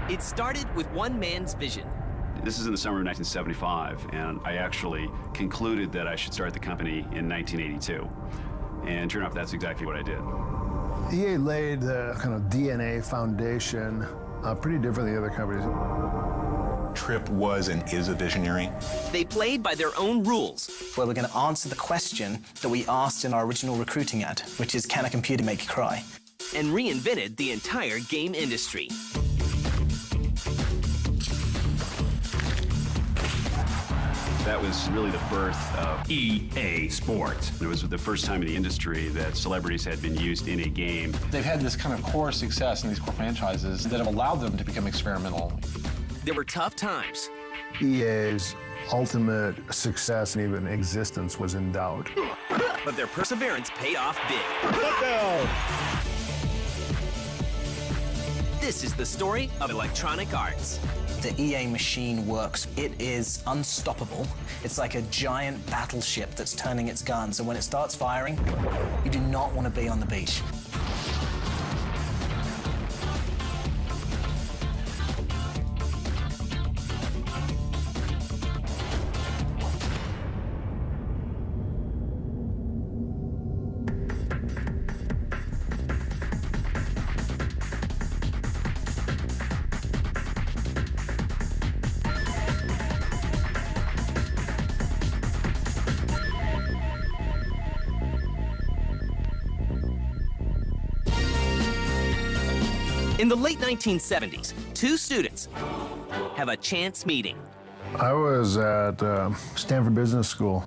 It started with one man's vision. This is in the summer of 1975, and I actually concluded that I should start the company in 1982. And sure enough, that's exactly what I did. EA laid the kind of DNA foundation, pretty different than the other companies. Trip was and is a visionary. They played by their own rules. Where we're going to answer the question that we asked in our original recruiting ad, which is, can a computer make you cry? And reinvented the entire game industry. That was really the birth of EA Sports. It was the first time in the industry that celebrities had been used in a game. They've had this kind of core success in these core franchises that have allowed them to become experimental. There were tough times. EA's ultimate success and even existence was in doubt. But their perseverance paid off big. This is the story of Electronic Arts. The EA machine works. It is unstoppable. It's like a giant battleship that's turning its guns, and when it starts firing, you do not want to be on the beach. In the late 1970s, two students have a chance meeting. I was at Stanford Business School.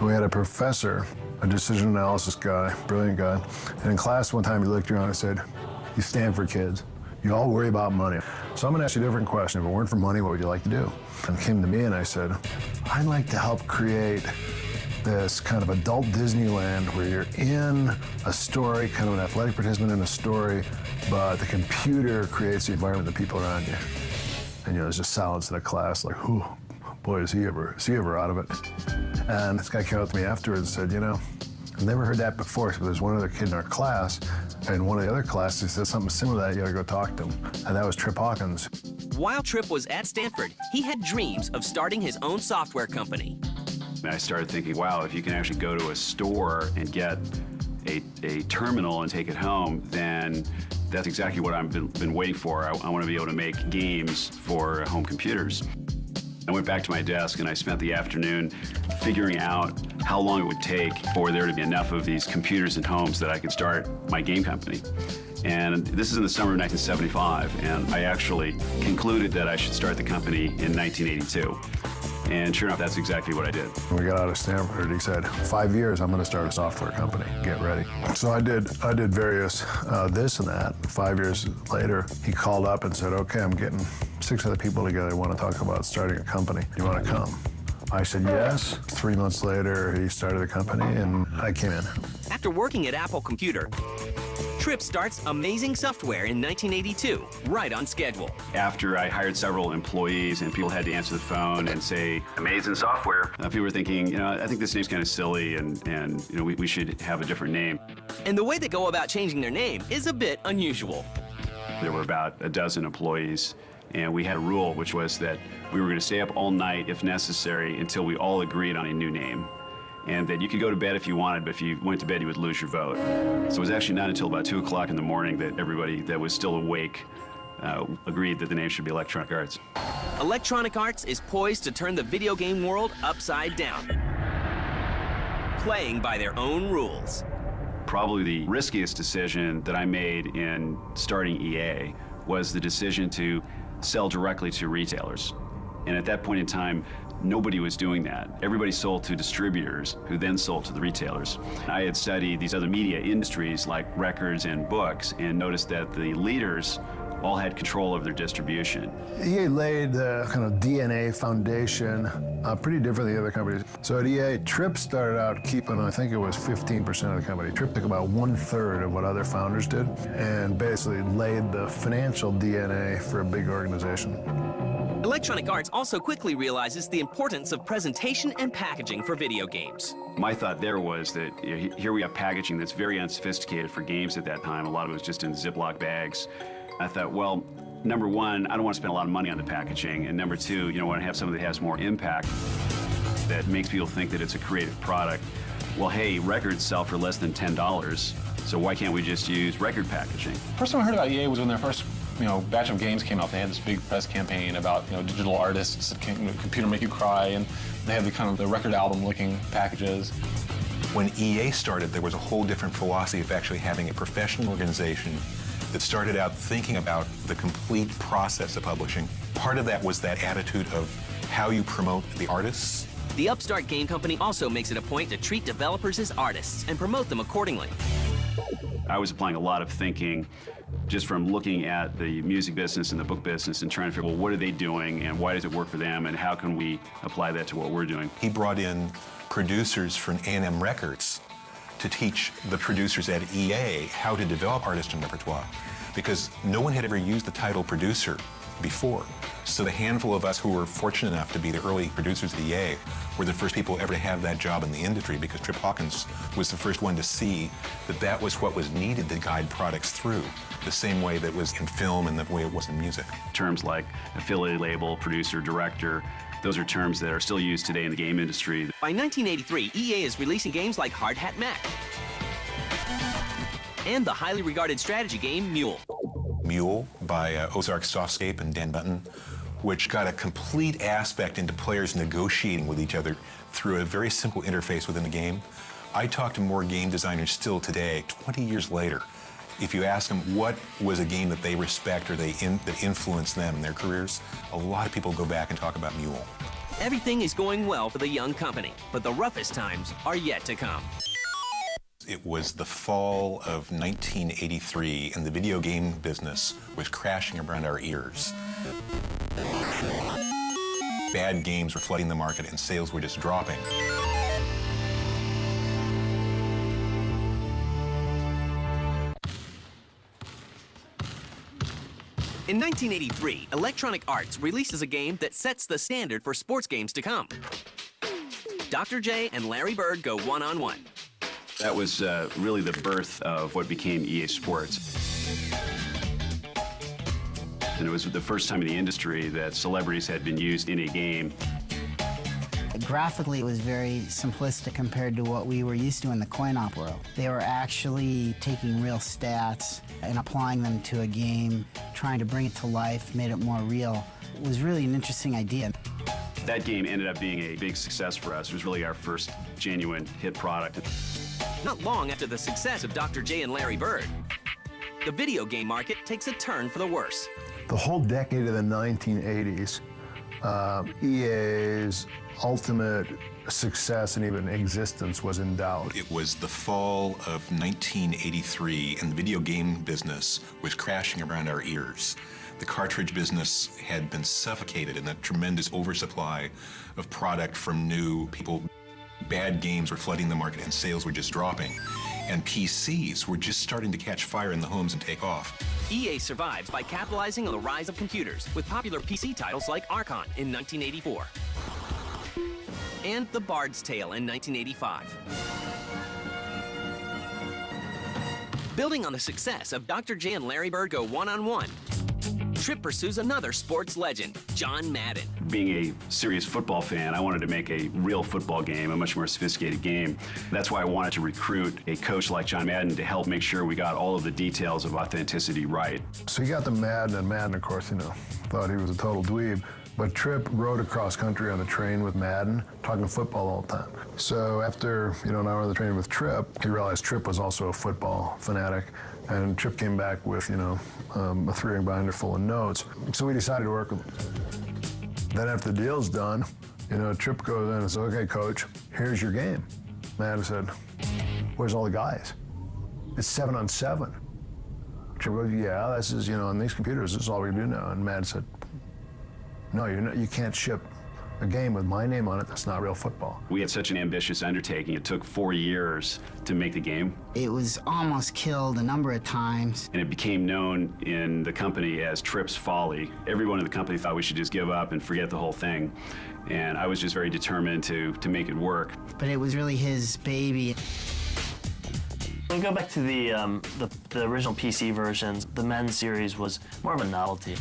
We had a professor, a decision analysis guy, brilliant guy. And in class one time he looked around and said, "You Stanford kids, you all worry about money. So I'm gonna ask you a different question. If it weren't for money, what would you like to do?" And he came to me and I said, "I'd like to help create this kind of adult Disneyland where you're in a story, kind of an athletic participant in a story, but the computer creates the environment, the people around you." And there's just silence in the class, like, "Whew, boy, is he ever out of it?" And this guy came up to me afterwards and said, "I've never heard that before, but there's one other kid in our class, and one of the other classes said something similar to that, you gotta go talk to him." And that was Trip Hawkins. While Trip was at Stanford, he had dreams of starting his own software company. And I started thinking, wow, if you can actually go to a store and get a terminal and take it home, then that's exactly what I've been waiting for. I want to be able to make games for home computers. I went back to my desk and I spent the afternoon figuring out how long it would take for there to be enough of these computers in homes that I could start my game company. And this is in the summer of 1975, and I actually concluded that I should start the company in 1982. And sure enough, that's exactly what I did. When we got out of Stanford, he said, 5 years, I'm going to start a software company. Get ready. So I did various this and that. 5 years later, he called up and said, "Okay, I'm getting 6 other people together who want to talk about starting a company. Do you want to come?" I said yes. 3 months later, he started the company, and I came in. After working at Apple Computer, Trip starts Amazing Software in 1982, right on schedule. After I hired several employees and people had to answer the phone and say, "Amazing Software," people were thinking, I think this name's kind of silly and we should have a different name. And the way they go about changing their name is a bit unusual. There were about a dozen employees, and we had a rule, which was that we were going to stay up all night, if necessary, until we all agreed on a new name. And that you could go to bed if you wanted, but if you went to bed, you would lose your vote. So it was actually not until about 2 o'clock in the morning that everybody that was still awake agreed that the name should be Electronic Arts. Electronic Arts is poised to turn the video game world upside down, playing by their own rules. Probably the riskiest decision that I made in starting EA was the decision to sell directly to retailers. And at that point in time, nobody was doing that. Everybody sold to distributors who then sold to the retailers. I had studied these other media industries like records and books and noticed that the leaders all had control of their distribution. EA laid the kind of DNA foundation pretty different than the other companies. So at EA, Trip started out keeping, I think it was 15% of the company. Trip took about 1/3 of what other founders did and basically laid the financial DNA for a big organization. Electronic Arts also quickly realizes the importance of presentation and packaging for video games. My thought there was that here we have packaging that's very unsophisticated for games at that time. A lot of it was just in Ziploc bags. I thought, well, number one, I don't want to spend a lot of money on the packaging, and number two, I want to have something that has more impact, that makes people think that it's a creative product. Well, hey, records sell for less than $10, so why can't we just use record packaging? First time I heard about EA was when their first batch of games came out. They had this big press campaign about digital artists that can computer make you cry, and they had the record album looking packages. When EA started, there was a whole different philosophy of actually having a professional organization that started out thinking about the complete process of publishing. Part of that was that attitude of how you promote the artists. The upstart game company also makes it a point to treat developers as artists and promote them accordingly. I was applying a lot of thinking just from looking at the music business and the book business and trying to figure, well, what are they doing and why does it work for them and how can we apply that to what we're doing? He brought in producers from A&M Records to teach the producers at EA how to develop artist and repertoire, because no one had ever used the title producer before. So the handful of us who were fortunate enough to be the early producers at EA were the first people ever to have that job in the industry, because Trip Hawkins was the first one to see that that was what was needed to guide products through, the same way that was in film and the way it was in music. Terms like affiliate label, producer, director, those are terms that are still used today in the game industry. By 1983, EA is releasing games like Hard Hat Mac and the highly regarded strategy game Mule. Mule by Ozark Softscape and Dan Button, which got a complete aspect into players negotiating with each other through a very simple interface within the game. I talk to more game designers still today, 20 years later. If you ask them what was a game that they respect or that influenced them in their careers, a lot of people go back and talk about Mule. Everything is going well for the young company, but the roughest times are yet to come. It was the fall of 1983, and the video game business was crashing around our ears. Bad games were flooding the market, and sales were just dropping. In 1983, Electronic Arts releases a game that sets the standard for sports games to come. Dr. J and Larry Bird go one-on-one. That was really the birth of what became EA Sports. And it was the first time in the industry that celebrities had been used in a game. Graphically, it was very simplistic compared to what we were used to in the coin-op world. They were actually taking real stats and applying them to a game, trying to bring it to life, made it more real. It was really an interesting idea. That game ended up being a big success for us. It was really our first genuine hit product. Not long after the success of Dr. J and Larry Bird, the video game market takes a turn for the worse. The whole decade of the 1980s, EA's ultimate success and even existence was in doubt. It was the fall of 1983, and the video game business was crashing around our ears. The cartridge business had been suffocated in a tremendous oversupply of product from new people. Bad games were flooding the market, and sales were just dropping. And PCs were just starting to catch fire in the homes and take off. EA survives by capitalizing on the rise of computers with popular PC titles like Archon in 1984 and The Bard's Tale in 1985. Building on the success of Dr. J and Larry Bird go one-on-one, Trip pursues another sports legend, John Madden. Being a serious football fan, I wanted to make a real football game, a much more sophisticated game. That's why I wanted to recruit a coach like John Madden to help make sure we got all of the details of authenticity right. So he got the Madden, and Madden, of course, thought he was a total dweeb. But Trip rode across country on the train with Madden, talking football all the time. So after an hour on the train with Trip, he realized Trip was also a football fanatic. And Trip came back with, a 3-ring binder full of notes. So we decided to work with him. Then after the deal's done, Trip goes in and says, "Okay, coach, here's your game." Madden said, "Where's all the guys? It's 7-on-7. Trip goes, yeah, this is, on these computers, this is all we do now. And Matt said, no, you can't ship a game with my name on it. That's not real football. We had such an ambitious undertaking. It took 4 years to make the game. It was almost killed a number of times. And it became known in the company as Trip's Folly. Everyone in the company thought we should just give up and forget the whole thing. And I was just very determined to make it work. But it was really his baby. When we go back to the original PC versions, the men's series was more of a novelty.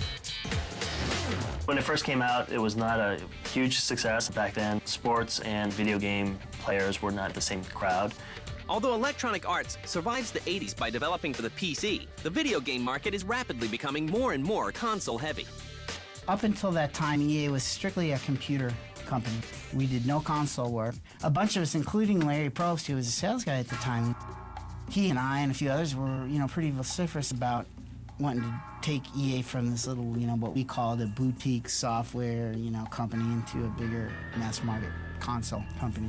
When it first came out, it was not a huge success back then. Sports and video game players were not the same crowd. Although Electronic Arts survives the 80s by developing for the PC, the video game market is rapidly becoming more and more console-heavy. Up until that time, EA was strictly a computer company. We did no console work. A bunch of us, including Larry Probst, who was a sales guy at the time, he and I and a few others were, pretty vociferous about wanting to take EA from this little, what we called a boutique software, company into a bigger mass market console company.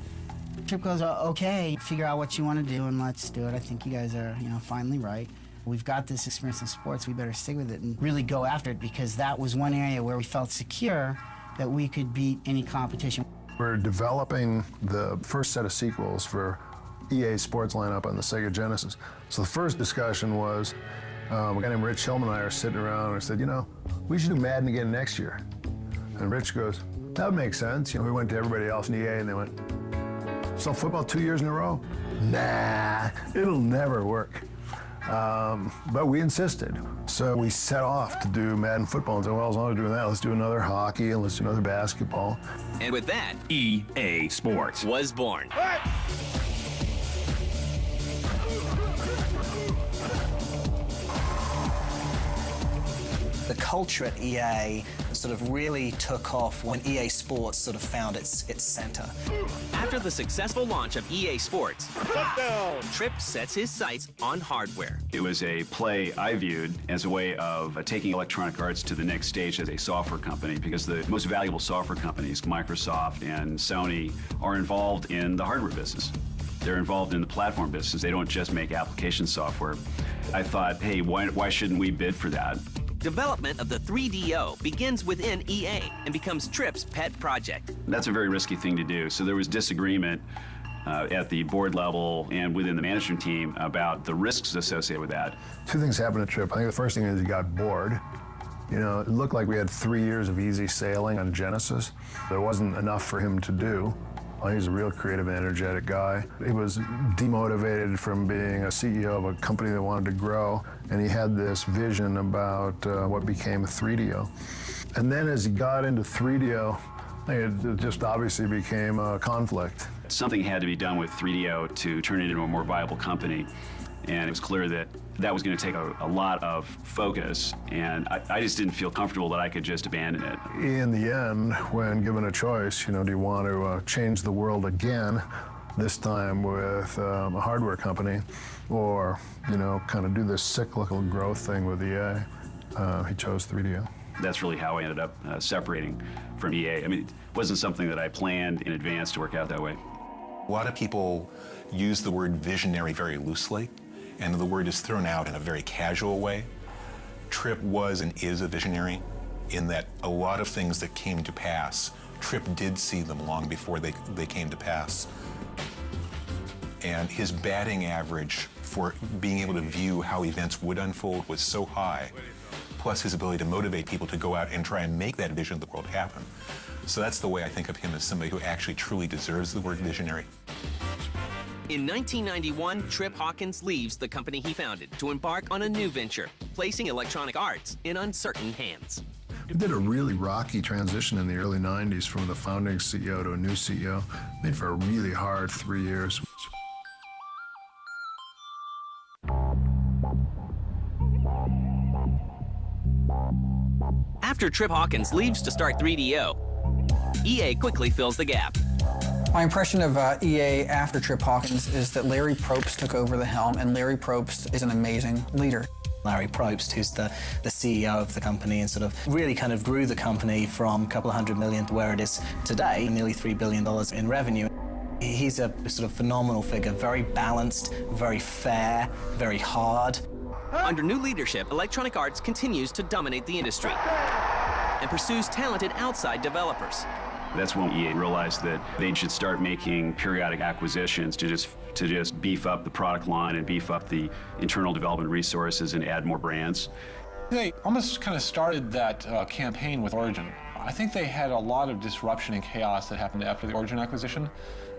Trip goes, okay, figure out what you want to do and let's do it. I think you guys are, finally right. We've got this experience in sports, we better stick with it and really go after it, because that was one area where we felt secure that we could beat any competition. We're developing the first set of sequels for EA Sports lineup on the Sega Genesis. So the first discussion was, a guy named Rich Hillman and I are sitting around and I said, we should do Madden again next year. And Rich goes, that would make sense. We went to everybody else in EA and they went, so football 2 years in a row? Nah, it'll never work. But we insisted. So we set off to do Madden football and said, well, as long as we're doing that, let's do another hockey and let's do another basketball. And with that, EA Sports was born. The culture at EA sort of really took off when EA Sports sort of found its center. After the successful launch of EA Sports, Trip sets his sights on hardware. It was a play I viewed as a way of taking Electronic Arts to the next stage as a software company, because the most valuable software companies, Microsoft and Sony, are involved in the hardware business. They're involved in the platform business. They don't just make application software. I thought, hey, why shouldn't we bid for that? Development of the 3DO begins within EA and becomes Trip's pet project. That's a very risky thing to do. So there was disagreement at the board level and within the management team about the risks associated with that. Two things happened at Trip. I think the first thing is he got bored. It looked like we had 3 years of easy sailing on Genesis. There wasn't enough for him to do. He's a real creative and energetic guy. He was demotivated from being a CEO of a company that wanted to grow, and he had this vision about what became 3DO. And then as he got into 3DO, it just obviously became a conflict. Something had to be done with 3DO to turn it into a more viable company, and it was clear that that was going to take a lot of focus, and I just didn't feel comfortable that I could just abandon it. In the end, when given a choice, do you want to change the world again, this time with a hardware company, or, kind of do this cyclical growth thing with EA, he chose 3DO. That's really how I ended up separating from EA. I mean, it wasn't something that I planned in advance to work out that way. A lot of people use the word visionary very loosely, and the word is thrown out in a very casual way. Trip was and is a visionary in that a lot of things that came to pass, Trip did see them long before they came to pass. And his batting average for being able to view how events would unfold was so high, plus his ability to motivate people to go out and try and make that vision of the world happen. So that's the way I think of him, as somebody who actually truly deserves the word visionary. In 1991, Trip Hawkins leaves the company he founded to embark on a new venture, placing Electronic Arts in uncertain hands. We did a really rocky transition in the early 90s from the founding CEO to a new CEO. Made for a really hard 3 years. After Trip Hawkins leaves to start 3DO, EA quickly fills the gap. My impression of EA after Trip Hawkins is that Larry Probst took over the helm, and Larry Probst is an amazing leader. Larry Probst, who's the CEO of the company, and sort of really kind of grew the company from a couple of $100 million to where it is today, nearly $3 billion in revenue. He's a sort of phenomenal figure, very balanced, very fair, very hard. Under new leadership, Electronic Arts continues to dominate the industry and pursues talented outside developers. That's when EA realized that they should start making periodic acquisitions to just beef up the product line and beef up the internal development resources and add more brands. They almost kind of started that campaign with Origin. I think they had a lot of disruption and chaos that happened after the Origin acquisition.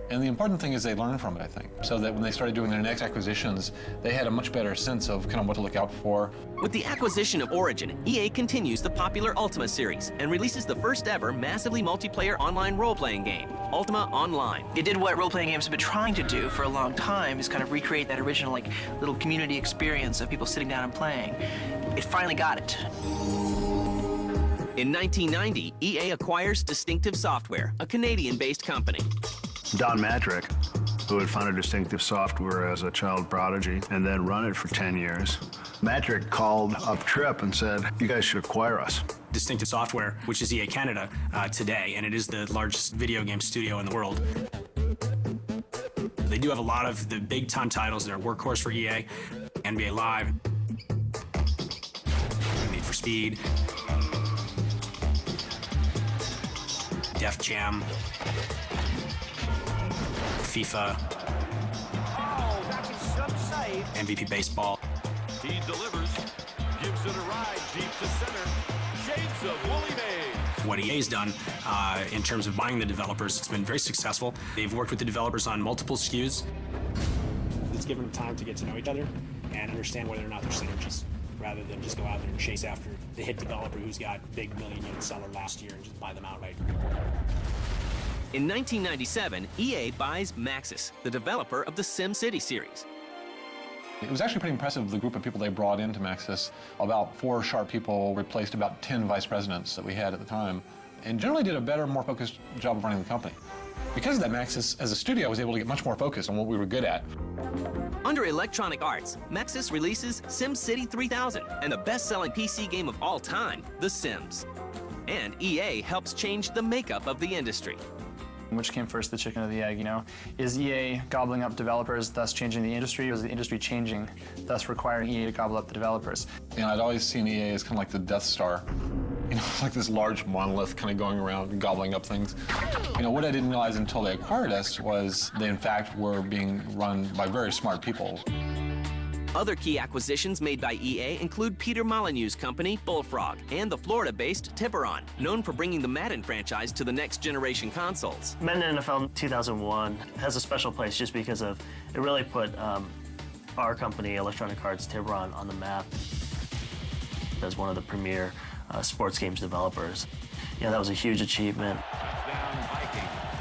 And the important thing is they learned from it, I think, so that when they started doing their next acquisitions, they had a much better sense of kind of what to look out for. With the acquisition of Origin, EA continues the popular Ultima series and releases the first ever massively multiplayer online role-playing game, Ultima Online. It did what role-playing games have been trying to do for a long time, is kind of recreate that original little community experience of people sitting down and playing. It finally got it. In 1990, EA acquires Distinctive Software, a Canadian-based company. Don Matrick, who had founded Distinctive Software as a child prodigy and then run it for 10 years. Matrick called up Trip and said, "You guys should acquire us." Distinctive Software, which is EA Canada today, and it is the largest video game studio in the world. They do have a lot of the big-time titles that are workhorse for EA, NBA Live, Need for Speed, Def Jam, FIFA, MVP Baseball. He delivers, gives it a ride deep to center. Shades of Willie Mays. What EA's done in terms of buying the developers, it's been very successful. They've worked with the developers on multiple SKUs. It's given them time to get to know each other and understand whether or not there's synergies, rather than just go out there and chase after the hit developer who's got big million-unit seller last year and just buy them outright. In 1997, EA buys Maxis, the developer of the SimCity series. It was actually pretty impressive, the group of people they brought into Maxis. About 4 sharp people replaced about 10 vice presidents that we had at the time, and generally did a better, more focused job of running the company. Because of that, Maxis, as a studio, was able to get much more focused on what we were good at. Under Electronic Arts, Maxis releases SimCity 3000 and the best-selling PC game of all time, The Sims. And EA helps change the makeup of the industry. Which came first, the chicken or the egg, you know? Is EA gobbling up developers, thus changing the industry, or is the industry changing, thus requiring EA to gobble up the developers? And I'd always seen EA as kind of like the Death Star. You know, like this large monolith kind of going around and gobbling up things. You know, what I didn't realize until they acquired us was they, in fact, were being run by very smart people. Other key acquisitions made by EA include Peter Molyneux's company, Bullfrog, and the Florida-based Tiburon, known for bringing the Madden franchise to the next-generation consoles. Madden NFL 2001 has a special place just because of, it really put our company, Electronic Arts Tiburon, on the map as one of the premier sports games developers. Yeah, that was a huge achievement.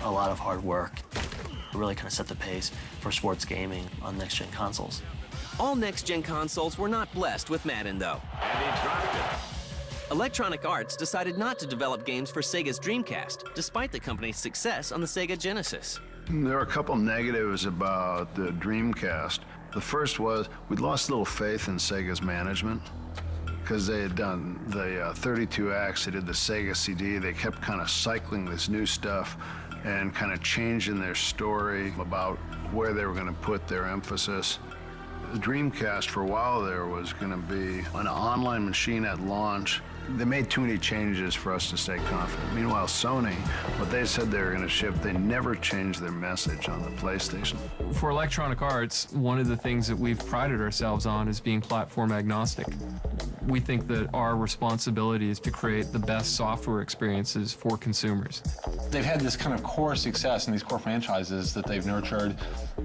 A lot of hard work. It really kind of set the pace for sports gaming on next-gen consoles. All next-gen consoles were not blessed with Madden, though. And he dropped it. Electronic Arts decided not to develop games for Sega's Dreamcast, despite the company's success on the Sega Genesis. There are a couple negatives about the Dreamcast. The first was we'd lost a little faith in Sega's management because they had done the 32 acts, they did the Sega CD, they kept kind of cycling this new stuff and kind of changing their story about where they were going to put their emphasis. The Dreamcast for a while there was going to be an online machine at launch. They made too many changes for us to stay confident. Meanwhile, Sony, what they said they were going to ship, they never changed their message on the PlayStation. For Electronic Arts, one of the things that we've prided ourselves on is being platform agnostic. We think that our responsibility is to create the best software experiences for consumers. They've had this kind of core success in these core franchises that they've nurtured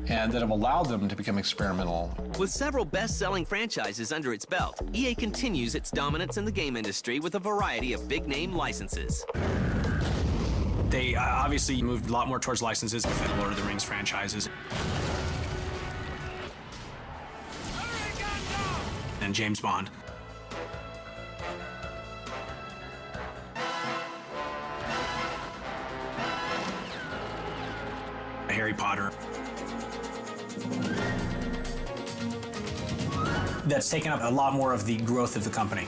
and that have allowed them to become experimental. With several best-selling franchises under its belt, EA continues its dominance in the game industry with a variety of big-name licenses. They obviously moved a lot more towards licenses with the Lord of the Rings franchises. And James Bond. Harry Potter. That's taken up a lot more of the growth of the company.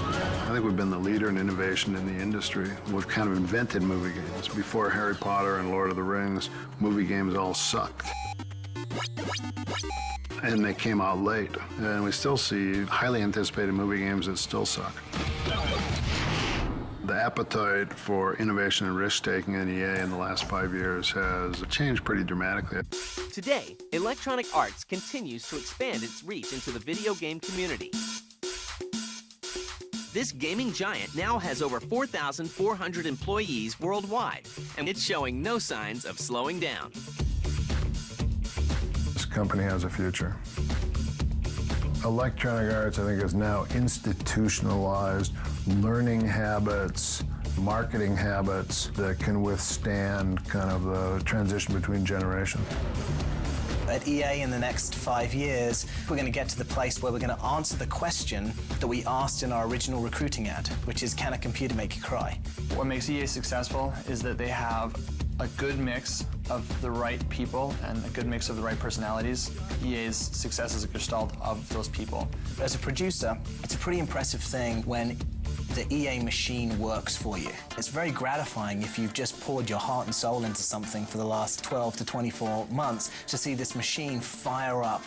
I think we've been the leader in innovation in the industry. We've kind of invented movie games. Before Harry Potter and Lord of the Rings, movie games all sucked. and they came out late. And we still see highly anticipated movie games that still suck. The appetite for innovation and risk-taking in EA in the last 5 years has changed pretty dramatically. Today, Electronic Arts continues to expand its reach into the video game community. This gaming giant now has over 4,400 employees worldwide, and it's showing no signs of slowing down. This company has a future. Electronic Arts, I think, is now institutionalized learning habits, marketing habits that can withstand kind of the transition between generations. At EA in the next 5 years, we're going to get to the place where we're going to answer the question that we asked in our original recruiting ad, which is, can a computer make you cry? What makes EA successful is that they have a good mix of the right people and a good mix of the right personalities. EA's success is a gestalt of those people. As a producer, it's a pretty impressive thing when the EA machine works for you. It's very gratifying if you've just poured your heart and soul into something for the last 12 to 24 months to see this machine fire up.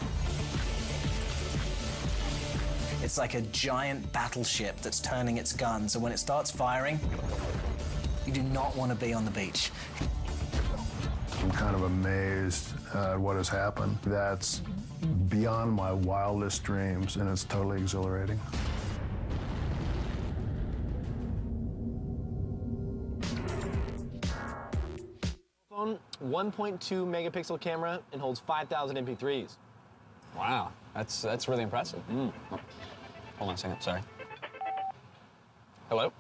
It's like a giant battleship that's turning its guns, and when it starts firing, you do not want to be on the beach. I'm kind of amazed at what has happened. That's beyond my wildest dreams, and it's totally exhilarating. Phone, 1.2 megapixel camera, and holds 5,000 MP3s. Wow, that's really impressive. Hold on a second, sorry. Hello?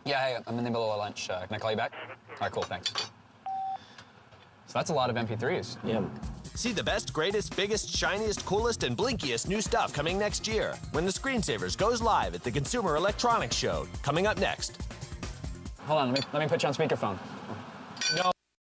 Yeah, hey, I'm in the middle of lunch. Can I call you back? All right, cool, thanks. So that's a lot of MP3s. Yeah. See the best, greatest, biggest, shiniest, coolest, and blinkiest new stuff coming next year when the Screensavers goes live at the Consumer Electronics Show. Coming up next. Hold on, let me put you on speakerphone.